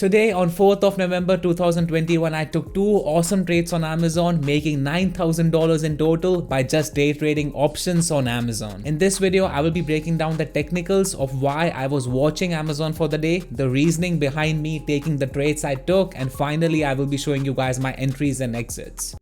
Today on 4th of November 2021, I took two awesome trades on Amazon, making $9,000 in total by just day trading options on Amazon. In this video, I will be breaking down the technicals of why I was watching Amazon for the day, the reasoning behind me taking the trades I took, and finally I will be showing you guys my entries and exits.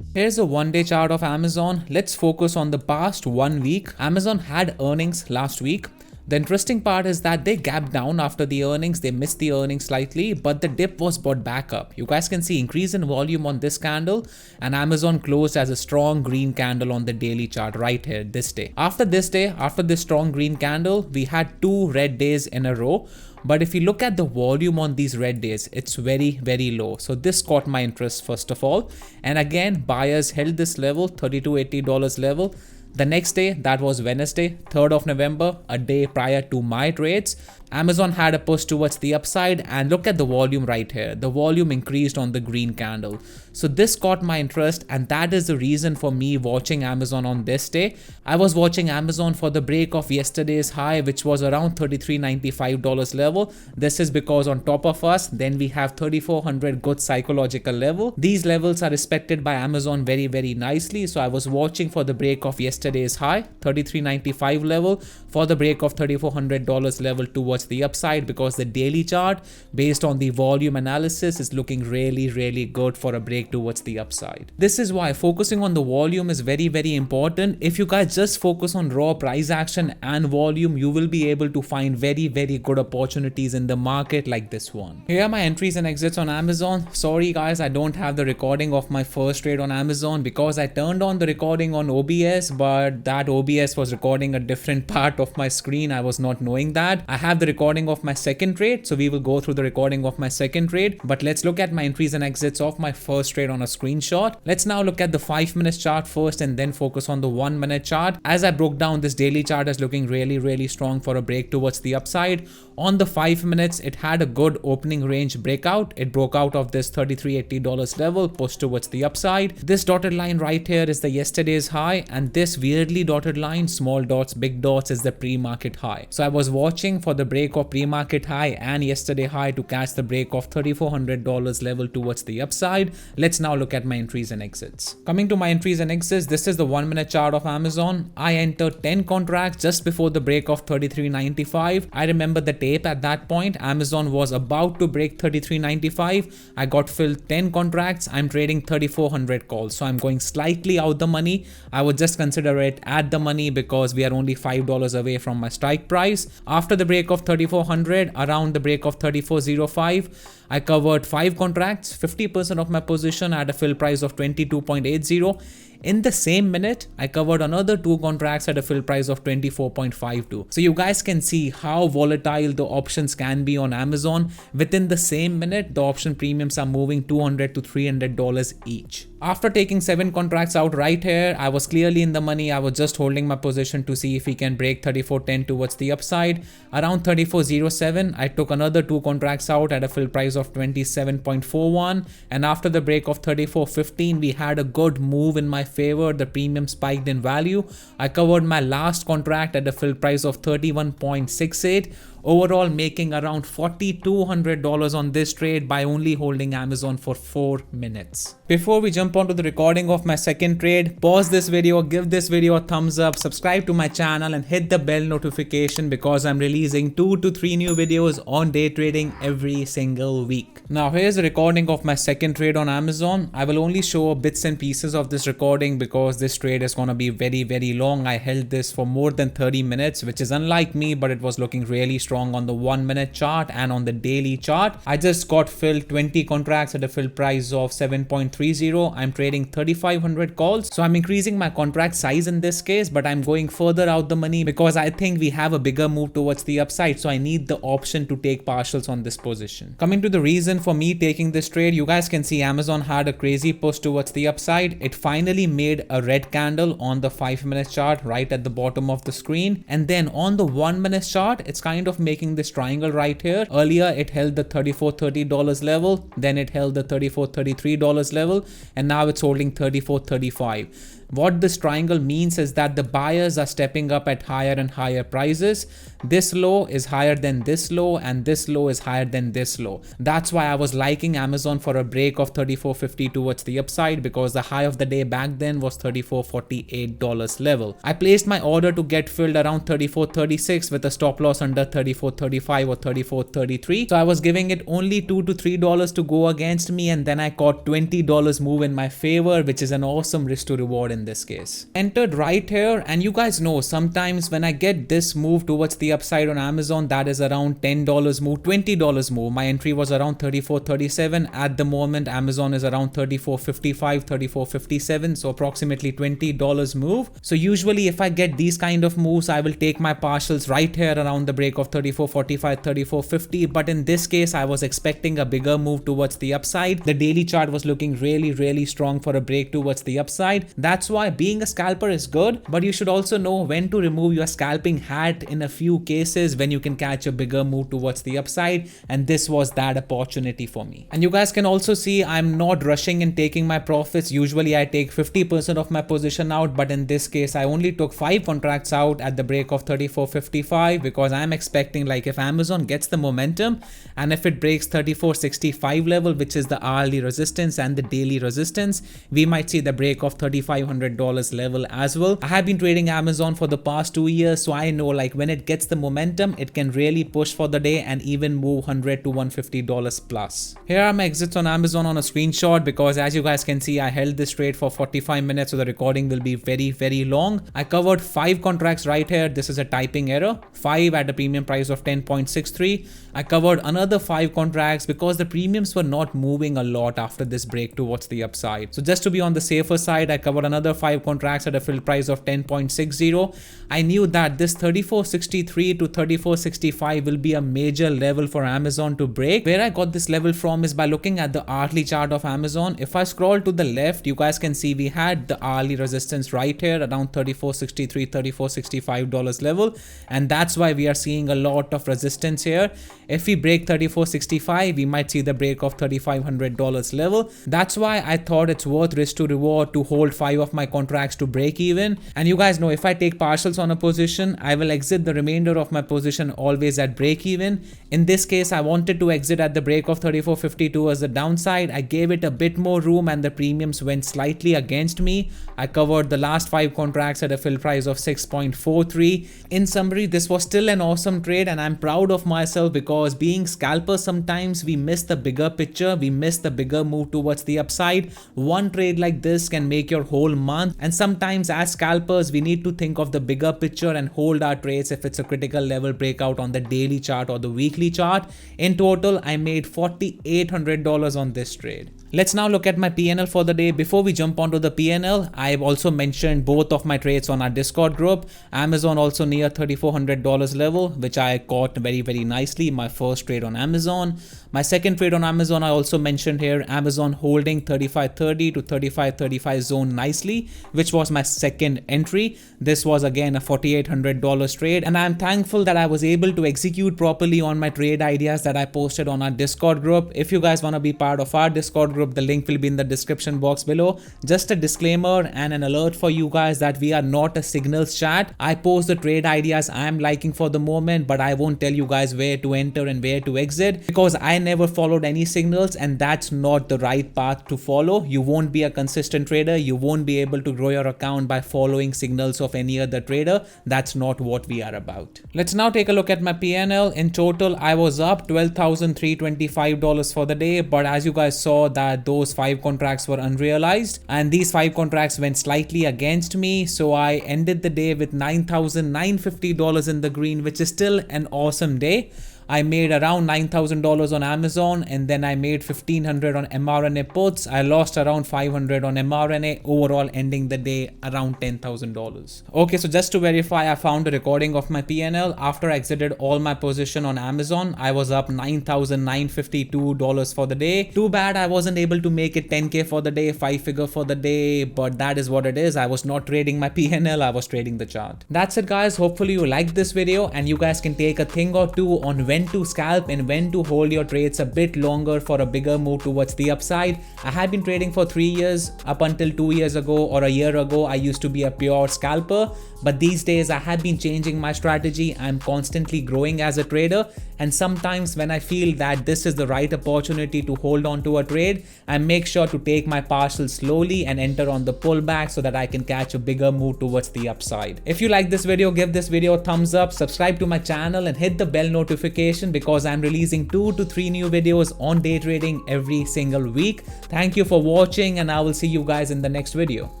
Here's a one-day chart of Amazon. Let's focus on the past 1 week. Amazon had earnings last week. The interesting part is that they gapped down after the earnings. They missed the earnings slightly, but the dip was brought back up. You guys can see increase in volume on this candle, and Amazon closed as a strong green candle on the daily chart right here this day. After this strong green candle, we had two red days in a row. But if you look at the volume on these red days, it's very, very low. So this caught my interest first of all. And again, buyers held this level, $32.80 level. The next day, that was Wednesday, 3rd of November, a day prior to my trades, Amazon had a push towards the upside, and look at the volume right here. The volume increased on the green candle. So this caught my interest, and that is the reason for me watching Amazon on this day. I was watching Amazon for the break of yesterday's high, which was around $33.95 level. This is because on top of us, then we have 3400 good psychological level. These levels are respected by Amazon very, very nicely. So I was watching for the break of yesterday's high, $33.95 level, for the break of $3400 level towards the upside, because the daily chart based on the volume analysis is looking really, really good for a break towards the upside. This is why focusing on the volume is very, very important. If you guys just focus on raw price action and volume, you will be able to find very, very good opportunities in the market like this one. Here are my entries and exits on Amazon. Sorry guys, I don't have the recording of my first trade on Amazon because I turned on the recording on OBS, but that OBS was recording a different part of my screen. I was not knowing that. I have the recording of my second trade, so we will go through the recording of my second trade, but let's look at my entries and exits of my first trade on a screenshot. Let's now look at the 5 minutes chart first and then focus on the 1 minute chart. As I broke down, this daily chart is looking really, really strong for a break towards the upside. On the 5 minutes, it had a good opening range breakout. It broke out of this $33.80 level, pushed towards the upside. This dotted line right here is the yesterday's high, and this weirdly dotted line, small dots, big dots, is the pre-market high. So I was watching for the break of pre-market high and yesterday high to catch the break of $3400 level towards the upside. Let's now look at my entries and exits. Coming to my entries and exits, this is the 1 minute chart of Amazon. I entered 10 contracts just before the break of $33.95. I remember the tape at that point. Amazon was about to break $33.95. I got filled 10 contracts. I'm trading 3400 calls, so I'm going slightly out the money. I would just consider it at the money because we are only $5 away from my strike price. After the break of 3400, around the break of 3405, I covered 5 contracts, 50% of my position at a fill price of 22.80. In the same minute, I covered another 2 contracts at a fill price of 24.52. So you guys can see how volatile the options can be on Amazon. Within the same minute, the option premiums are moving $200 to $300 each. After taking 7 contracts out right here, I was clearly in the money. I was just holding my position to see if we can break 34.10 towards the upside. Around 34.07, I took another 2 contracts out at a fill price of 27.41. And after the break of 34.15, we had a good move in my favor. The premium spiked in value. I covered my last contract at a fill price of 31.68. Overall making around $4,200 on this trade by only holding Amazon for 4 minutes. Before we jump onto the recording of my second trade, pause this video, give this video a thumbs up, subscribe to my channel and hit the bell notification because I'm releasing 2 to 3 new videos on day trading every single week. Now here's a recording of my second trade on Amazon. I will only show bits and pieces of this recording because this trade is gonna be very, very long. I held this for more than 30 minutes, which is unlike me, but it was looking really strong on the 1 minute chart and on the daily chart. I just got filled 20 contracts at a fill price of 7.30. I'm trading 3500 calls, so I'm increasing my contract size in this case, but I'm going further out the money because I think we have a bigger move towards the upside, so I need the option to take partials on this position. Coming to the reason for me taking this trade, you guys can see Amazon had a crazy push towards the upside. It finally made a red candle on the 5 minute chart right at the bottom of the screen, and then on the 1 minute chart, it's kind of making this triangle right here. Earlier it held the $34.30 level, then it held the $34.33 level, and now it's holding $34.35. What this triangle means is that the buyers are stepping up at higher and higher prices. This low is higher than this low, and this low is higher than this low. That's why I was liking Amazon for a break of $34.50 towards the upside, because the high of the day back then was $34.48 level. I placed my order to get filled around $34.36 with a stop loss under $34.35 or $34.33. So I was giving it only $2 to $3 to go against me, and then I caught $20 move in my favor, which is an awesome risk to reward in this case. Entered right here, and you guys know sometimes when I get this move towards the upside on Amazon, that is around $10 move, $20 move. My entry was around $34.37. At the moment, Amazon is around $34.55, $34.57, so approximately $20 move. So usually if I get these kind of moves, I will take my partials right here around the break of $34.45, $34.50. But in this case, I was expecting a bigger move towards the upside. The daily chart was looking really strong for a break towards the upside. That's why being a scalper is good, but you should also know when to remove your scalping hat in a few cases when you can catch a bigger move towards the upside, and this was that opportunity for me. And you guys can also see I'm not rushing in taking my profits. Usually I take 50% of my position out, but in this case I only took 5 contracts out at the break of $34.55, because I'm expecting, like, if Amazon gets the momentum and if it breaks $34.65 level, which is the hourly resistance and the daily resistance, we might see the break of $3,500 level as well. I have been trading Amazon for the past 2 years, so I know, like, when it gets the momentum, it can really push for the day and even move $100 to $150 plus. Here are my exits on Amazon on a screenshot, because as you guys can see, I held this trade for 45 minutes, so the recording will be very long. I covered 5 contracts right here. This is a typing error. 5 at a premium price of 10.63. I covered another 5 contracts because the premiums were not moving a lot after this break towards the upside. So just to be on the safer side, I covered another 5 contracts at a fill price of 10.60. I knew that this $34.63 to $34.65 will be a major level for Amazon to break. Where I got this level from is by looking at the hourly chart of Amazon. If I scroll to the left, you guys can see we had the hourly resistance right here around $34.63, $34.65 level, and that's why we are seeing a lot of resistance here. If we break $34.65, we might see the break of $3,500 level. That's why I thought it's worth risk to reward to hold 5 of my contracts to break even. And you guys know, if I take partials on a position, I will exit the remainder of my position always at break even. In this case, I wanted to exit at the break of $34.52 as the downside. I gave it a bit more room and the premiums went slightly against me. I covered the last 5 contracts at a fill price of 6.43. In summary, this was still an awesome trade, and I'm proud of myself, because being scalpers, sometimes we miss the bigger picture, we miss the bigger move towards the upside. One trade like this can make your whole month, and sometimes as scalpers we need to think of the bigger picture and hold our trades if it's a critical level breakout on the daily chart or the weekly chart. In total, I made $4,800 on this trade. Let's now look at my PNL for the day. Before we jump onto the PNL, I've also mentioned both of my trades on our Discord group. Amazon also near $3,400 level, which I caught very nicely. My first trade on Amazon. My second trade on Amazon, I also mentioned here, Amazon holding 35.30 to 35.35 zone nicely, which was my second entry. This was again a $4,800 trade, and I'm thankful that I was able to execute properly on my trade ideas that I posted on our Discord group. If you guys want to be part of our Discord group, the link will be in the description box below. Just a disclaimer and an alert for you guys that we are not a signals chat. I post the trade ideas I am liking for the moment, but I won't tell you guys where to enter and where to exit, because I never followed any signals, and that's not the right path to follow. You won't be a consistent trader. You won't be able to grow your account by following signals of any other trader. That's not what we are about. Let's now take a look at my PNL. In total, I was up $12,325 for the day, but as you guys saw that those 5 contracts were unrealized, and these 5 contracts went slightly against me, so I ended the day with $9,950 in the green, which is still an awesome day. I made around $9,000 on Amazon, and then I made $1,500 on mRNA puts. I lost around $500 on mRNA, overall ending the day around $10,000. Okay, so just to verify, I found a recording of my PNL. After I exited all my position on Amazon, I was up $9,952 for the day. Too bad I wasn't able to make it 10K for the day, 5-figure for the day, but that is what it is. I was not trading my PNL, I was trading the chart. That's it guys. Hopefully you liked this video and you guys can take a thing or two on when when to scalp and when to hold your trades a bit longer for a bigger move towards the upside. I have been trading for 3 years. Up until 2 years ago or a year ago, I used to be a pure scalper, but these days I have been changing my strategy. I'm constantly growing as a trader, and sometimes when I feel that this is the right opportunity to hold on to a trade, I make sure to take my partial slowly and enter on the pullback so that I can catch a bigger move towards the upside. If you like this video, give this video a thumbs up, subscribe to my channel and hit the bell notification because I'm releasing 2 to 3 new videos on day trading every single week. Thank you for watching, and I will see you guys in the next video.